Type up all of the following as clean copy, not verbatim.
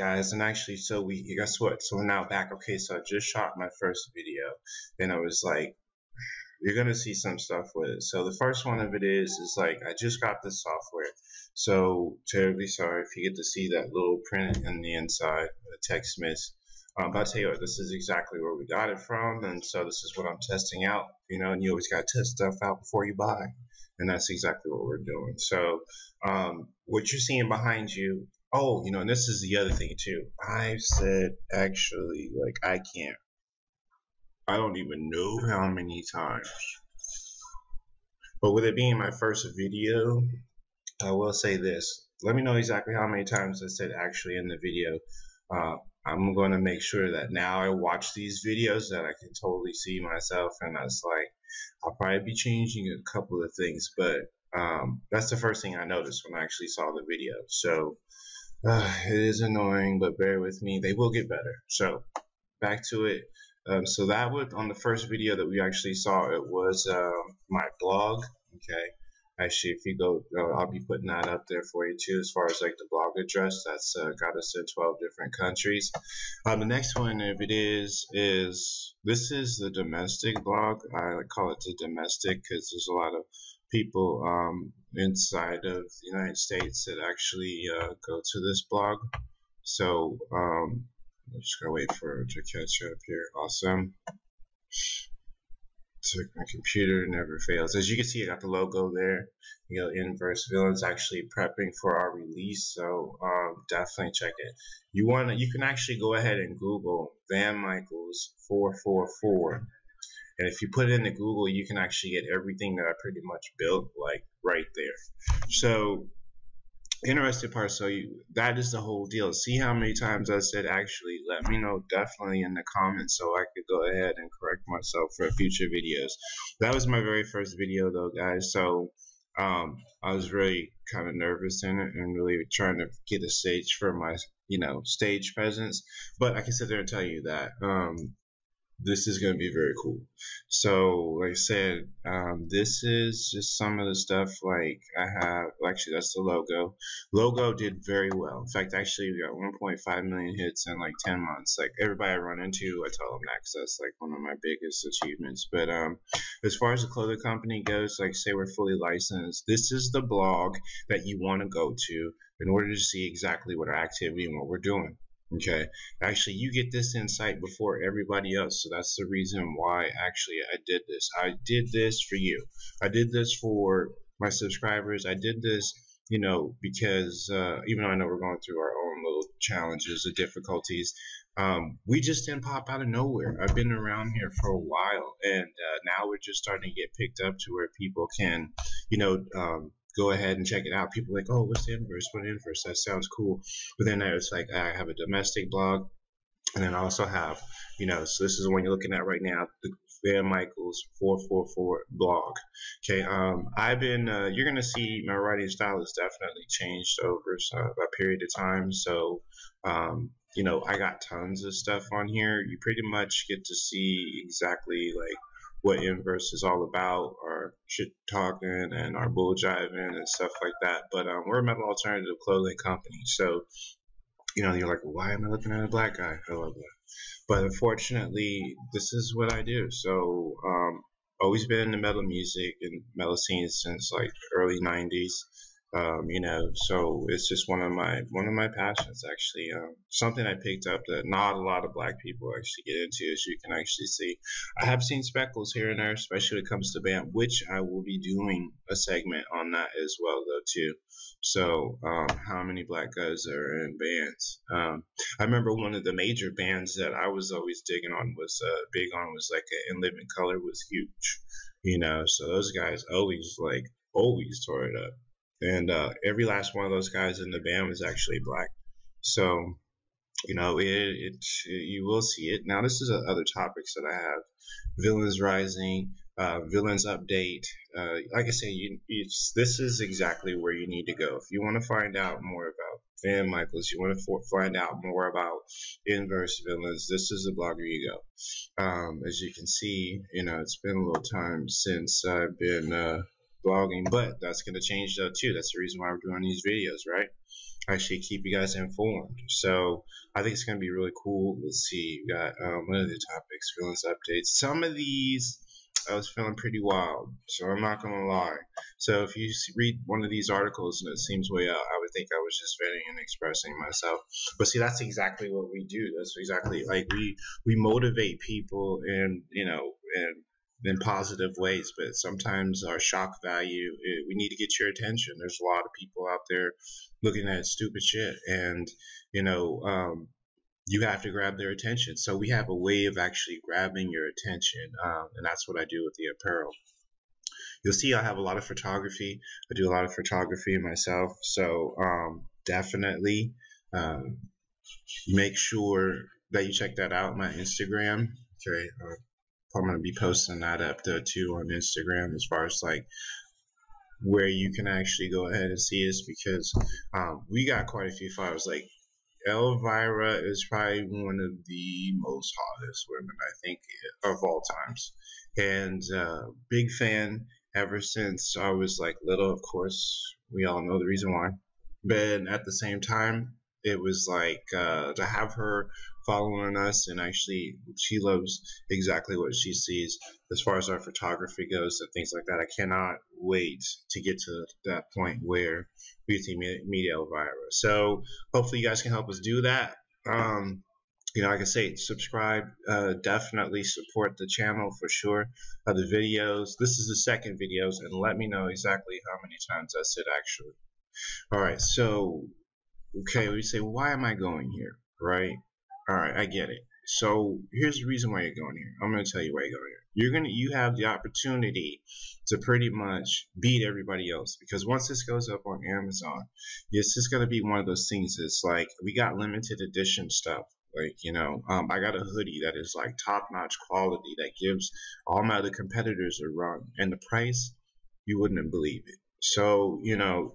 guys, and actually, so we guess what? So we're now back. Okay, so I just shot my first video, and I was like, you're gonna see some stuff with it. So the first one of it is like I just got this software. So terribly sorry if you get to see that little print in the inside, the text miss. But I'll tell you what, this is exactly where we got it from, and so this is what I'm testing out. You know, and you always gotta test stuff out before you buy, and that's exactly what we're doing. So what you're seeing behind you. Oh, and this is the other thing too. I've said actually, like I don't even know how many times. But with it being my first video, I will say this. Let me know exactly how many times I said actually in the video. I'm going to make sure that now I watch these videos that I can totally see myself, and that's like, I'll probably be changing a couple of things, but that's the first thing I noticed when I actually saw the video. So it is annoying, but bear with me. They will get better. So back to it. So that was on the first video that we actually saw. It was my blog. Okay. Actually, if you go, I'll be putting that up there for you too, as far as like the blog address. That's got us in 12 different countries. The next one, if it is this is the domestic blog. I call it the domestic because there's a lot of people inside of the United States that actually go to this blog. So I'm just gonna wait for it to catch up here. Awesome. So my computer never fails. As you can see, I got the logo there. Nverse Villainz actually prepping for our release, so definitely check it. You can actually go ahead and Google Vanmichaels 444, and if you put it into Google, you can actually get everything that I pretty much built, like right there. So interesting part. So that is the whole deal. See how many times I said actually. Let me know definitely in the comments so I could go ahead and correct myself for future videos. That was my very first video though, guys. So I was really kind of nervous in it and really trying to get a stage for my stage presence. But I can sit there and tell you that this is going to be very cool. So like I said, this is just some of the stuff like I have. Actually, that's the logo did very well. In fact, actually we got 1.5 million hits in like 10 months. Like everybody I run into, I tell them that because that's like one of my biggest achievements. But as far as the clothing company goes, like say we're fully licensed, this is the blog that you want to go to in order to see exactly what our activity and what we're doing. Okay, actually you get this insight before everybody else, so that's the reason why actually I did this. I did this for you. I did this for my subscribers. I did this, because even though I know we're going through our own little challenges or difficulties, we just didn't pop out of nowhere. I've been around here for a while, and now we're just starting to get picked up to where people can, go ahead and check it out. People are like, oh, what's the Nverse? What Nverse? That sounds cool. But then it's like I have a domestic blog, and then I also have, so this is the one you're looking at right now, the Vanmichaels 444 blog. Okay, I've been, you're gonna see my writing style has definitely changed over a period of time. So, I got tons of stuff on here. You pretty much get to see exactly like what Nverse is all about, our shit talking and our bull jiving and stuff like that. But we're a metal alternative clothing company, so you're like, why am I looking at a black guy? I love that. But unfortunately, this is what I do. So always been in the metal music and metal scene since like early '90s. So it's just one of my passions actually. Something I picked up that not a lot of black people actually get into, as you can actually see. I have seen speckles here and there, especially when it comes to band, which I will be doing a segment on that as well though too. So how many black guys are in bands? I remember one of the major bands that I was always digging on was big on was like In Living Color was huge. So those guys always tore it up. And every last one of those guys in the band was actually black. So, you will see it. Now, this is other topics that I have. Villains Rising, Villains Update. Like I say, this is exactly where you need to go. If you want to find out more about Vanmichaels, you want to find out more about Nverse Villainz, this is the blog where you go. As you can see, it's been a little time since I've been blogging, but that's going to change though too. That's the reason why we're doing these videos, right? actually keep you guys informed. So I think it's going to be really cool. Let's see, we got what are the topics, feelings updates. Some of these I was feeling pretty wild, so I'm not going to lie. So if you read one of these articles and it seems way out, I would think I was just venting and expressing myself. But see, that's exactly what we do. That's exactly like we motivate people, and and in positive ways, but sometimes our shock value, we need to get your attention. There's a lot of people out there looking at stupid shit, and you know you have to grab their attention. So we have a way of actually grabbing your attention, and that's what I do with the apparel. You'll see I have a lot of photography. I do a lot of photography myself, so definitely make sure that you check that out, my Instagram. Okay, I'm going to be posting that up there too on Instagram, as far as like where you can actually go ahead and see us, because we got quite a few followers. Like Elvira is probably one of the most hottest women, I think, of all times, and big fan ever since I was like little. Of course, we all know the reason why, but at the same time, it was like to have her following us, and actually she loves exactly what she sees as far as our photography goes and things like that. I cannot wait to get to that point where we see meet Elvira. So hopefully you guys can help us do that. Like I say, subscribe, definitely support the channel for sure. The videos, this is the second videos, and let me know exactly how many times I said actually. All right, so okay, we say, why am I going here, right? All right, I get it. So here's the reason why you're going here. I'm going to tell you why you're going here. You have the opportunity to pretty much beat everybody else, because once this goes up on Amazon, it's just going to be one of those things. It's like we got limited edition stuff. Like, I got a hoodie that is like top-notch quality that gives all my other competitors a run, and the price, you wouldn't believe it. So,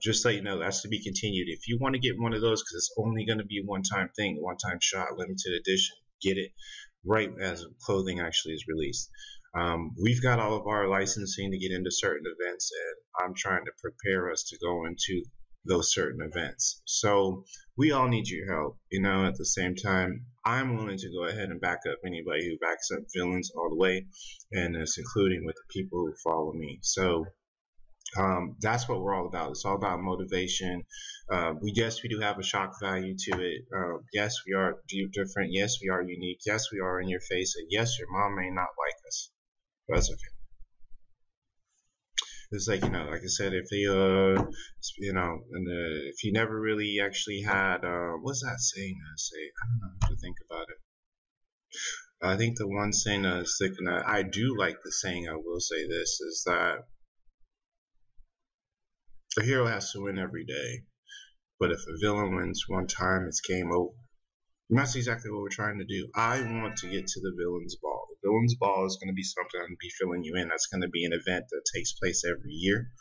just let you know, that's to be continued. If you want to get one of those, because it's only going to be a one-time thing, one-time shot, limited edition, get it right as clothing actually is released. We've got all of our licensing to get into certain events, and I'm trying to prepare us to go into those certain events. So we all need your help. At the same time, I'm willing to go ahead and back up anybody who backs up Villainz all the way, and it's including with the people who follow me. So that's what we're all about. It's all about motivation. We do have a shock value to it. Yes, we are different. Yes, we are unique. Yes, we are in your face. And yes, your mom may not like us, but that's okay. It's like, like I said, if if you never really actually had, what's that saying I say? I don't know, I have to think about it. I think the one saying I do like the saying, I will say this, is that the hero has to win every day, but if a villain wins one time, it's game over. And that's exactly what we're trying to do. I want to get to the Villainz Ball. The Villainz Ball is going to be something I'm going to be filling you in. That's going to be an event that takes place every year.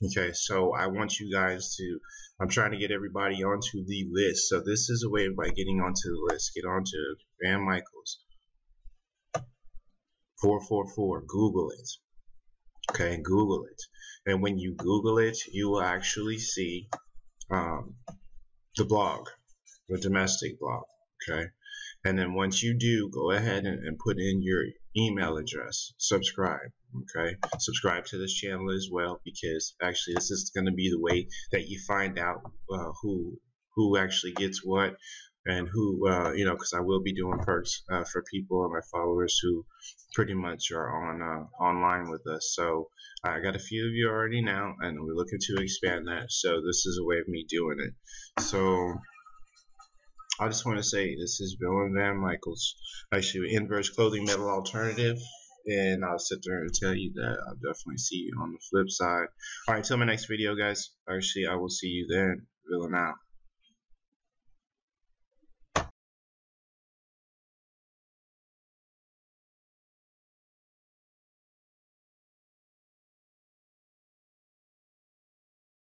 Okay, so I want you guys to, I'm trying to get everybody onto the list. So this is a way by getting onto the list. Get onto Vanmichaels 444. Google it. Okay, Google it. And when you Google it, you will actually see the blog, the domestic blog. Okay, and then once you do, go ahead and put in your email address. Subscribe. Okay, subscribe to this channel as well, because actually this is going to be the way that you find out who actually gets what, and who because I will be doing perks for people and my followers who pretty much are on online with us. So I got a few of you already now, and we're looking to expand that. So this is a way of me doing it. So I just want to say, this is Vanmichaels, actually Nverse Clothing Metal Alternative, and I'll sit there and tell you that I'll definitely see you on the flip side. All right, till my next video, guys. Actually, I will see you then. Villain out.